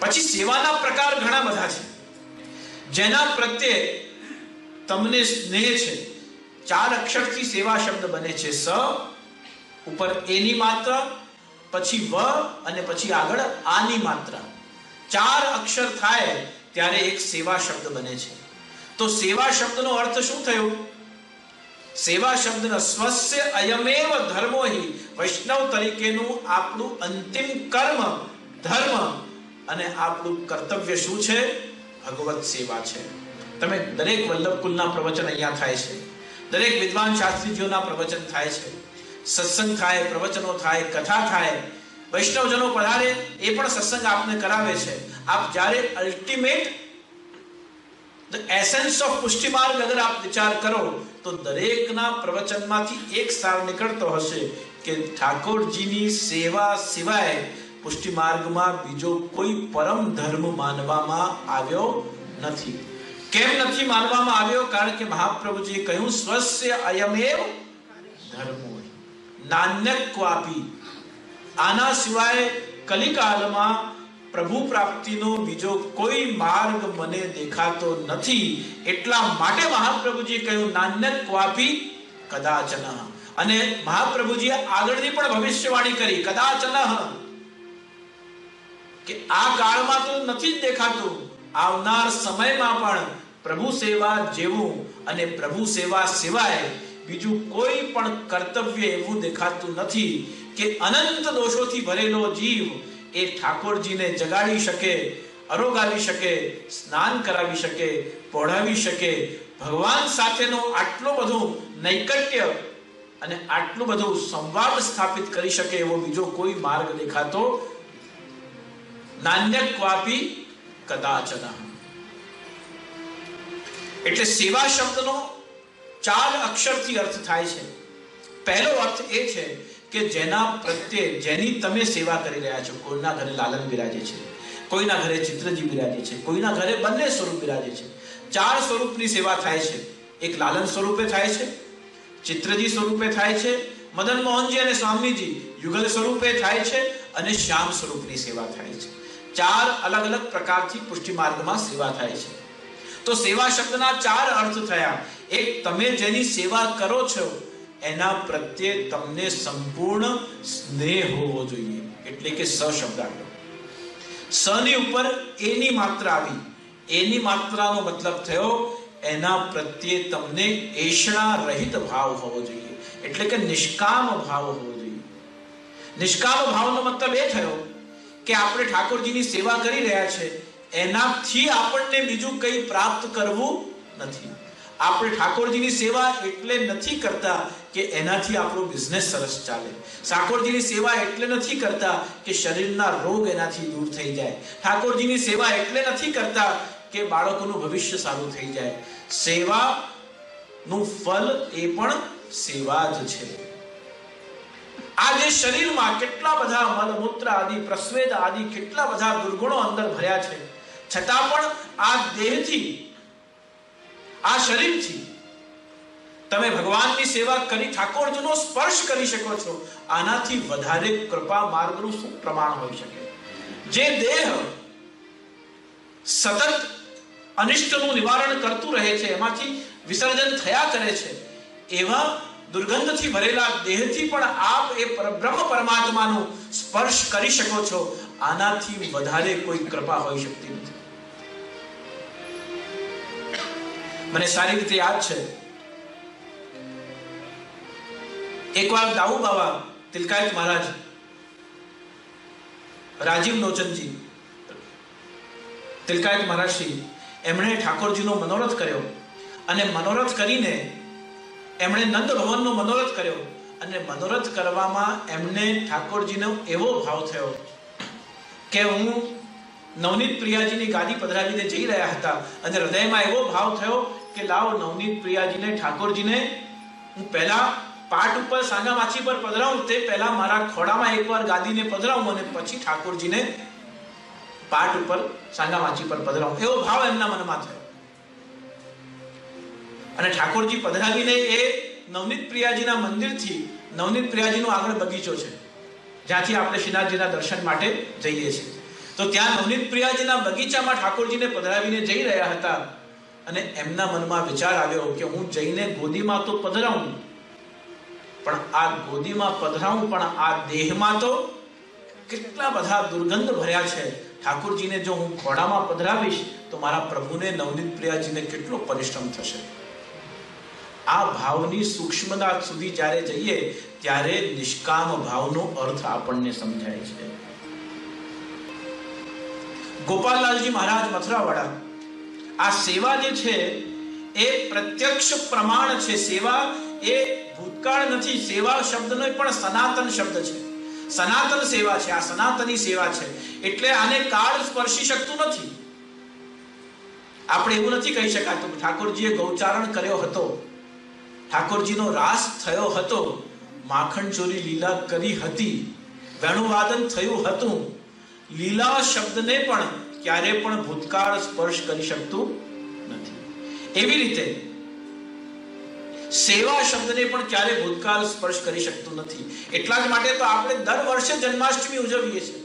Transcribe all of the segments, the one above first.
પછી સેવાના પ્રકાર ઘણા બધા છે. જેના પ્રત્યે તમને સ્નેહ છે, 4 અક્ષરથી સેવા શબ્દ બને છે. સ ઉપર એની માત્રા, પછી વ અને પછી આગળ આની માત્રા. 4 અક્ષર થાય ત્યારે એક સેવા શબ્દ બને છે. તો સેવા શબ્દનો અર્થ શું થયો? સેવા શબ્દનો સ્વસ્ય અયમેવ ધર્મો હિ, વૈષ્ણવ તરીકેનું આપણું અંતિમ કર્મ, ધર્મ અને આપણું કર્તવ્ય શું છે? ભગવત સેવા છે. તમે દરેક વલ્લભ કુલના પ્રવચન અહીંયા થાય છે, દરેક વિદ્વાન શાસ્ત્રીજીઓના પ્રવચન થાય છે, સત્સંગ થાય, પ્રવચનો થાય, કથા થાય, વૈષ્ણવજનો પધારે, એ પણ સત્સંગ આપને કરાવે છે. આપ જ્યારે અલ્ટિમેટ ધ એસેન્સ ઓફ પુષ્ટિ માર્ગ અગર આપ વિચાર કરો તો દરેકના પ્રવચનમાંથી એક સાર નીકળતો હશે કે ઠાકોરજીની સેવા સિવાય પુષ્ટિ માર્ગમાં બીજો કોઈ પરમ ધર્મ માનવામાં આવ્યો નથી. કેમ નથી માનવામાં આવ્યો? કારણ કે મહાપ્રભુજીએ કહ્યું સ્વસ્ય અયમેવ ધર્મો નાન્યક્વાપી. આના સિવાય કલિકાલમાં પ્રભુ પ્રાપ્તિનો બીજો કોઈ માર્ગ મને દેખાતો નથી. એટલા માટે મહાપ્રભુજીએ કહ્યું નાન્યક્વાપી કદાચન. અને મહાપ્રભુજીએ આગળની પણ ભવિષ્યવાણી કરી કદાચન, કે આ કાળમાં તો નથી જ દેખાતું, આવનાર સમયમાં પણ પ્રભુ સેવા જેવું અને પ્રભુ સેવા સિવાય બીજું કોઈ પણ કર્તવ્ય એવું દેખાતું નથી કે અનંત દોષોથી ભરેલો જીવ એ ઠાકોરજીને જગાડી શકે, અરોગાવી શકે, સ્નાન કરાવી શકે, પહોળાવી શકે, ભગવાન સાથેનો આટલો બધો નૈકટ્ય અને આટલું બધું સંવાદ સ્થાપિત કરી શકે એવો બીજો કોઈ માર્ગ દેખાતો નાન્યક્વાપી કદાચન. એટલે સેવા શબ્દનો 4 અક્ષરથી અર્થ થાય છે. પહેલો અર્થ એ છે કે જેના પ્રત્યે, જેની તમે સેવા કરી રહ્યા છો. કોઈના ઘરે લાલન બિરાજે છે, કોઈના ઘરે ચિત્રજી બિરાજે છે, કોઈના ઘરે બંને સ્વરૂપ બિરાજે છે. 4 સ્વરૂપની સેવા થાય છે. એક લાલન સ્વરૂપે થાય છે, ચિત્રજી સ્વરૂપે થાય છે, મદન મોહનજી અને સ્વામીજી યુગલ સ્વરૂપે થાય છે, અને શ્યામ સ્વરૂપની સેવા થાય છે. 4 અલગ અલગ પ્રકારથી પુષ્ટિ માર્ગમાં સેવા થાય છે. તો સેવા શબ્દના 4 અર્થ થયા. એક, તમે જેની સેવા કરો છો એના પ્રત્યે તમને સંપૂર્ણ સ્નેહ હોવો જોઈએ, એટલે કે સ શબ્દ આવ્યો. સ ની ઉપર એની માત્રા આવી. એની માત્રાનો મતલબ થયો એના પ્રત્યે તમને એષણા રહિત ભાવ હોવો જોઈએ, એટલે કે નિષ્કામ ભાવ હોવો જોઈએ. નિષ્કામ ભાવનો મતલબ એ થયો કે આપણે ઠાકોરજીની સેવા કરી રહ્યા છે, એનાથી આપણને બીજું કંઈ પ્રાપ્ત કરવું નથી. આપણે ઠાકોરજીની સેવા એટલે નથી કરતા કે એનાથી આપણો બિઝનેસ સરસ ચાલે. ઠાકોરજીની સેવા એટલે નથી કરતા કે શરીરના રોગ એનાથી દૂર થઈ જાય. ઠાકોરજીની સેવા એટલે નથી કરતા કે બાળકોનું ભવિષ્ય સારું થઈ જાય. સેવાનું ફલ એ પણ સેવા જ છે. આ જે શરીરમાં કેટલા બધા મલમૂત્ર આદિ, પ્રસ્વેદ આદિ કેટલા બધા દુર્ગુણો અંદર ભર્યા છે, છતાં પણ આ દેહથી, આ શરીરથી તમે ભગવાનની સેવા કરી ઠાકોરજીનો સ્પર્શ કરી શકો છો. આનાથી વધારે કૃપા માર્ગનું શું પ્રમાણ હોઈ શકે? જે દેહ સતત અનિષ્ટનું નિવારણ કરતું રહે છે, એમાંથી વિસર્જન થયા કરે છે, એવા દુર્ગંધથી ભરેલા દેહથી પણ આપ એ બ્રહ્મ પરમાત્માનો સ્પર્શ કરી શકો છો. આનાથી વધારે કોઈ કૃપા હોઈ શકતી નથી. મને સારી રીતે યાદ છે, એકવાર દાઉ બાવા તિલકાયત મહારાજ, રાજીવ લોચનજી તિલકાયત મહારાજ શ્રી, એમણે ઠાકોરજીનો મનોરથ કર્યો, અને મનોરથ કરીને એમણે નંદ ભવનનો મનોરથ કર્યો. અને મનોરથ કરવામાં એમને ઠાકોરજીનો એવો ભાવ થયો કે હું નવનીત પ્રિયાજીની ગાદી પધરાવીને જઈ રહ્યા હતા, અને હૃદયમાં એવો ભાવ થયો કે લાવ નવનીત પ્રિયાજીને, ઠાકોરજીને હું પહેલા પાટ ઉપર સાંગા માછી પર પધરાવું, તે પહેલા મારા ખોડામાં એકવાર ગાદીને પધરાવું અને પછી ઠાકોરજીને પાટ ઉપર સાંગા માછી પર પધરાવું. એવો ભાવ એમના મનમાં થયો. અને ઠાકોરજી પધરાવીને એ નવનીત પ્રિયાજીના મંદિરથી નવનીત પ્રિયાજીનો આગળ બગીચો છે, જ્યાંથી આપણે શ્રીનાથજીના દર્શન માટે જઈએ છીએ. તો ત્યાં નવનીત પ્રિયાજીના બગીચામાં ઠાકોરજીને પધરાવીને જઈ રહ્યા હતા અને એમના મનમાં વિચાર આવ્યો કે હું જઈને ગોદીમાં તો પધરાવું, પણ આ ગોદીમાં પધરાવું પણ આ દેહમાં તો કેટલા બધા દુર્ગંધ ભર્યા છે. ઠાકોરજીને જો હું ખોડામાં પધરાવીશ તો મારા પ્રભુને નવનીત પ્રિયાજીને કેટલો પરિશ્રમ થશે. આ ભાવની સૂક્ષ્મતા સુધી જ્યારે જઈએ ત્યારે નિષ્કામ ભાવનો અર્થ આપણને સમજાય છે. ગોપાલલાલજી મહારાજ મથુરાવાળા, આ સેવા જે છે એ પ્રત્યક્ષ પ્રમાણ છે. સેવા એ ભૂતકાળ નથી. સેવા શબ્દનો પણ સનાતન શબ્દ છે. સનાતન સેવા છે, આ સનાતની સેવા છે. એટલે આને કાળ સ્પર્શી શકતું નથી. આપણે એવું નથી કહી શકાતું કે ઠાકોરજીએ ગૌચારણ કર્યો હતો, ઠાકોરજીનો રાસ થયો હતો, માખણ ચોરી લીલા કરી હતી, વેણુવાદન થયું હતું. લીલા શબ્દને પણ ક્યારે પણ ભૂતકાળ સ્પર્શ કરી શકતું નથી. એવી રીતે સેવા શબ્દને પણ ક્યારે ભૂતકાળ સ્પર્શ કરી શકતું નથી. એટલા જ માટે તો આપણે દર વર્ષે જન્માષ્ટમી ઉજવીએ છીએ.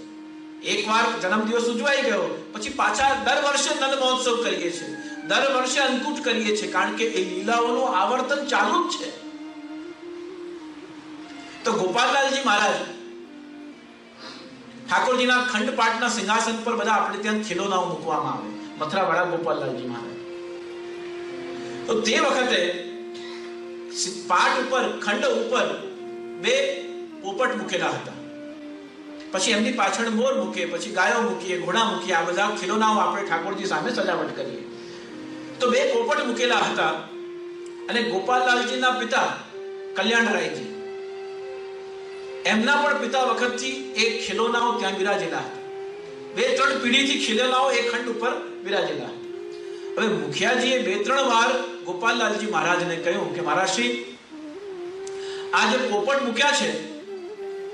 એકવાર જન્મદિવસ ઉજવાઈ ગયો પછી પાછા દર વર્ષે નંદ મહોત્સવ કરીએ છીએ, દર વર્ષે અંકુટ કરીએ છીએ, કારણ કે એ લીલાઓનું આવર્તન ચાલુ જ છે. તો ગોપાલલાલજી મહારાજ ઠાકોરજીના ખંડપાઠના સિંહાસન પર બધા આપણે ત્યાં ખીલોનાઓ મૂકવામાં આવે, મથુરાવાળા ગોપાલલાલજી મહારાજ. તો તે વખતે પાઠ ઉપર ખંડ ઉપર બે પોપટ મૂકેલા હતા. પછી એમની પાછળ મોર મૂકે, પછી ગાયો મૂકીએ, ઘોડા મૂકીએ, આ બધા ખીલોનાઓ આપણે ઠાકોરજી સામે સજાવટ કરીએ. તો બે પોપટ મૂકેલા હતા અને ગોપાલલાલજીના પિતા કલ્યાણરાયજી, એમના પણ પિતા વખતથી એ ખીલોનાઓ ત્યાં બિરાજેલા હતા. 2-3 પેઢીથી ખીલોનાઓ એ ખંડ ઉપર બિરાજેલા હતા. હવે મુખિયાજીએ 2-3 વાર ગોપાલલાલજી મહારાજને કહ્યું કે મહારાજશ્રી, આ જે પોપટ મૂક્યા છે,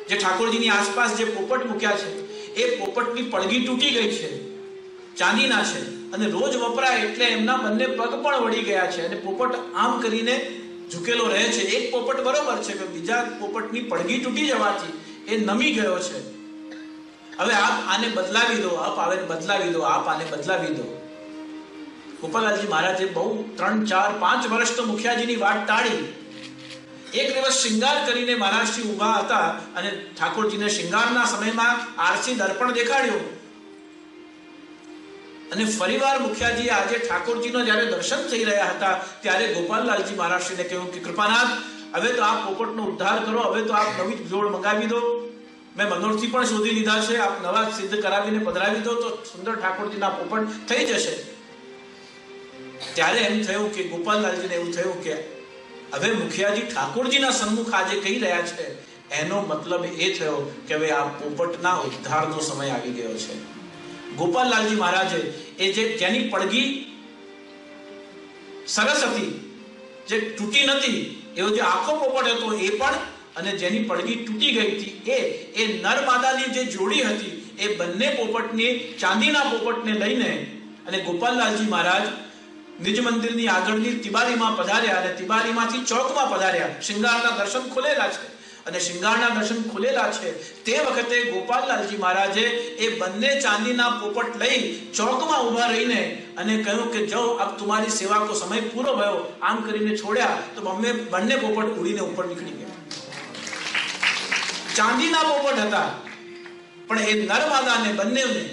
જે ઠાકોરજીની આસપાસ જે પોપટ મૂક્યા છે, એ પોપટની પડઘી તૂટી ગઈ છે, ચાંદીના છે, અને રોજ વપરાય એટલે એમના બંને પગ પણ વળી ગયા છે અને પોપટ આમ કરીને ઝૂકેલો રહે છે. એક પોપટ બરોબર છે, બીજા પોપટની પડઘી તૂટી જવાથી એ નમી ગયો છે. હવે આપ આને બદલાવી દો, આપ આને બદલાવી દો, આપ આને બદલાવી દો. ગોપાલલાલજી મહારાજે બહુ 3, 4, 5 વર્ષ તો મુખિયાજીની વાત ટાળી. એક દિવસ શિંગાર કરીને મહારાજજી ઊભા હતા અને ઠાકોરજીને શિંગારના સમયમાં આરસી દર્પણ દેખાડ્યું અને ફરીવાર મુખિયાજીએ આજે ઠાકોરજીનો જ્યારે દર્શન થઈ રહ્યા હતા ત્યારે ગોપાલલાલજી મહારાજશ્રીને કહ્યું કે કૃપાનાથ, હવે તો આપ પોપટનો ઉદ્ધાર કરો, હવે તો આપ નવી જોડ મંગાવી દો. મેં મનોરથી પણ શોધી લીધા છે, આપ નવા સિદ્ધ કરાવીને પધરાવી દો તો સુંદર ઠાકોરજીના પોપટ થઈ જશે. ત્યારે એમ થયું કે ગોપાલલાલજીને એવું થયું કે હવે મુખિયાજી ઠાકોરજીના સન્મુખ આજે કહી રહ્યા છે, એનો મતલબ એ થયો કે હવે આ પોપટના ઉદ્ધારનો સમય આવી ગયો છે. ગોપાલલાલજી મહારાજે એ જેની પડઘી સરસ હતી, જે તૂટી નથી, એવો જે આખો પોપટ હતો એ પણ, અને જેની પડઘી તૂટી ગઈ હતી એ નર માદાની જે જોડી હતી એ બંને પોપટની, ચાંદીના પોપટને લઈને અને ગોપાલલાલજી મહારાજ નિજ મંદિરની આગળની તિબારીમાં પધાર્યા અને તિબારીમાંથી ચોકમાં પધાર્યા. શિંગારના દર્શન ખોલેલા છે અને શિંગારના દર્શન ખોલેલા છે તે વખતે ગોપાલલાલજી મહારાજે એ બંને ચાંદીના પોપટ લઈ ચોકમાં ઊભા રહીને અને કહ્યું કે જો અબ તમારી સેવા કો સમય પૂરો ભયો, આમ કરીને છોડ્યા તો બંને પોપટ ઉડીને ઉપર નીકળી ગયા. ચાંદીના પોપટ હતા પણ એ નરમાદાને બંનેને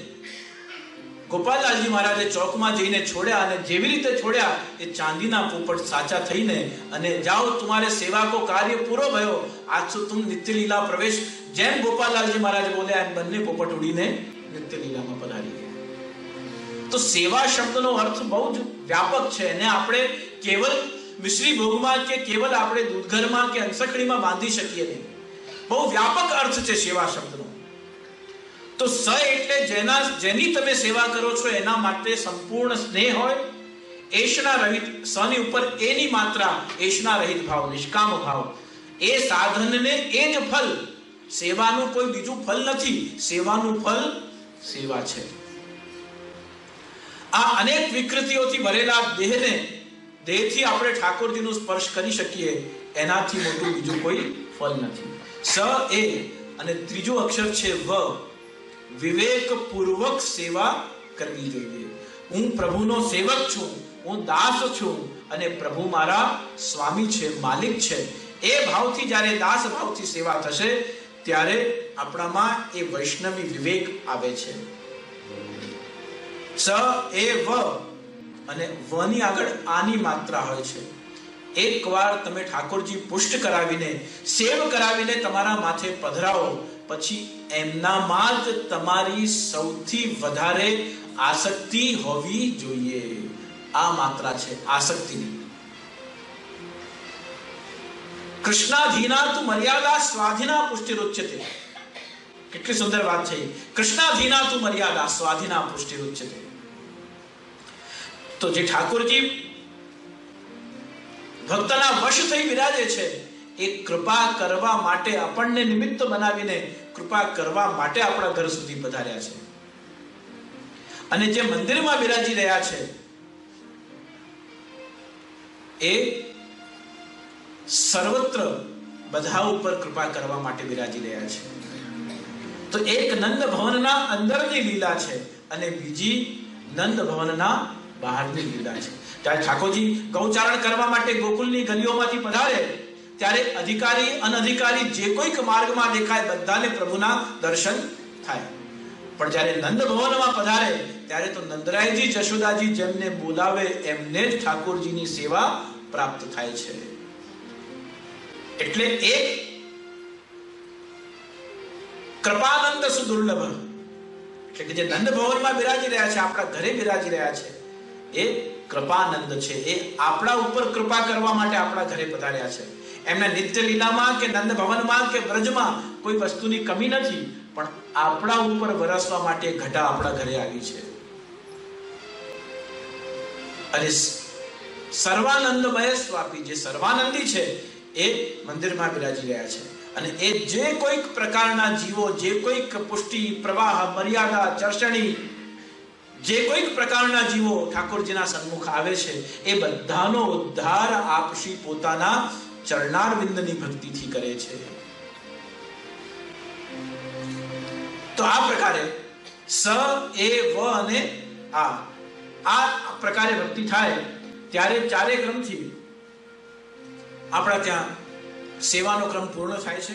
ગોપાલલાલજી મહારાજે ચોકમાં જઈને છોડ્યા અને જેવી રીતે છોડ્યા એ ચાંદીના પોપટ સાચા થઈને અને જાઓ તમારે સેવા કો કાર્ય પૂરો ભયો, આજ સો તુમ નિત્ય લીલા પ્રવેશ, જેમ ગોપાલલાલજી મહારાજ બોલ્યા એમ બંને પોપટ ઉડીને નિત્ય લીલામાં પધારી ગયા. તો સેવા શબ્દનો અર્થ બહુ જ વ્યાપક છે અને આપણે કેવલ મિશ્રી ભોગમાં કે કેવલ આપણે દૂધઘરમાં કે અંસખડીમાં બાંધી શકીએ નહીં. બહુ વ્યાપક અર્થ છે સેવા શબ્દનો. તો સ એટલે જેની તમે સેવા કરો છો એના માટે સંપૂર્ણ સ્નેહ હોય, એશના રહિત, સની ઉપર એની માત્રા, એશના રહિત ભાવ, નિષ્કામ ભાવ. એ સાધનને એ જ ફલ, સેવાનું કોઈ બીજું ફલ નથી, સેવાનું ફલ સેવા છે. આ અનેક વિકૃતિઓથી ભરેલા દેહથી આપણે ઠાકોરજીનો સ્પર્શ કરી શકીએ એનાથી મોટું બીજું કોઈ ફળ નથી. સ એ અને ત્રીજું અક્ષર છે વ. વિવેક પૂર્વક સેવા કરવી જોઈએ. હું પ્રભુનો સેવક છું, હું દાસ છું અને પ્રભુ મારા સ્વામી છે, માલિક છે. એ ભાવથી જ્યારે દાસ ભાવથી સેવા થશે ત્યારે આપણામાં એ વૈષ્ણવી વિવેક આવે છે. સ એ વ અને વ ની આગળ આની માત્રા હોય છે. એકવાર તમે ઠાકોરજી પુષ્ટ કરાવીને સેવ કરાવીને તમારા માથે પધરાવો પછી એમનામાં જ તમારી સૌથી વધારે આસક્તિ હોવી જોઈએ. આ માત્રા છે આસક્તિની. કૃષ્ણાધીના તુ મર્યાદા સ્વાધીના પુષ્ટિરુચ્યતે. કેટલી સુંદર વાત છે. કૃષ્ણાધીના તુ મર્યાદા સ્વાધીના પુષ્ટિરુચ્યતે. તો જે ઠાકોરજી ભક્તના વશ થઈ બિરાજે છે એ કૃપા કરવા માટે આપણને નિમિત્ત બનાવીને કૃપા કરવા માટે આપણા ઘર સુધી પધાર્યા છે. અને જે મંદિરમાં બિરાજી રહ્યા છે એ સર્વત્ર બધા ઉપર કૃપા કરવા માટે બિરાજી રહ્યા છે. તો એક નંદ ભવનના અંદરની લીલા છે અને બીજી નંદ ભવનના બહારની લીલા છે. ત્યારે ઠાકોરજી ગૌચારણ કરવા માટે ગોકુલની ગલીઓમાંથી પધારે ત્યારે અધિકારી અનધિકારી જે કોઈક માર્ગમાં દેખાય બધાને પ્રભુના દર્શન થાય. પણ જ્યારે નંદ ભવનમાં પધારે ત્યારે તો નંદરાયજી જશોદાજી જેમને બોલાવે એમને જ ઠાકોરજીની સેવા પ્રાપ્ત થાય છે. એટલે એક કૃપાનંદ સુદુર્લભ એટલે કે જે નંદ ભવનમાં બિરાજી રહ્યા છે, આપણા ઘરે બિરાજી રહ્યા છે, એ કૃપાનંદ છે. એ આપણા ઉપર કૃપા કરવા માટે આપણા ઘરે પધાર્યા છે. એમના નિત્ય લીલામાં કે નંદ ભવનમાં કે વ્રજમાં કોઈ વસ્તુની કમી નથી, પણ આપણા ઉપર વરસવા માટે ઘટા આપણા ઘરે આવી છે. અને સર્વાનંદમય સ્વાપી જે સર્વાનંદી છે એ મંદિરમાં બિરાજી રહ્યા છે. અને એ જે કોઈક પ્રકારના જીવો, જે કોઈક પુષ્ટિ, પ્રવાહ, મર્યાદા, ચર્ચણી, જે કોઈક પ્રકારના જીવો ઠાકોરજીના સન્મુખ આવે છે એ બધાનો ઉદ્ધાર આપશી પોતાના ચરણારવિંદની ભક્તિથી કરે છે. તો આ પ્રકારે સ એ વ અને આ પ્રકારે ભક્તિ થાય ત્યારે ચારે ક્રમથી આપણા ત્યાં સેવાનો ક્રમ પૂર્ણ થાય છે.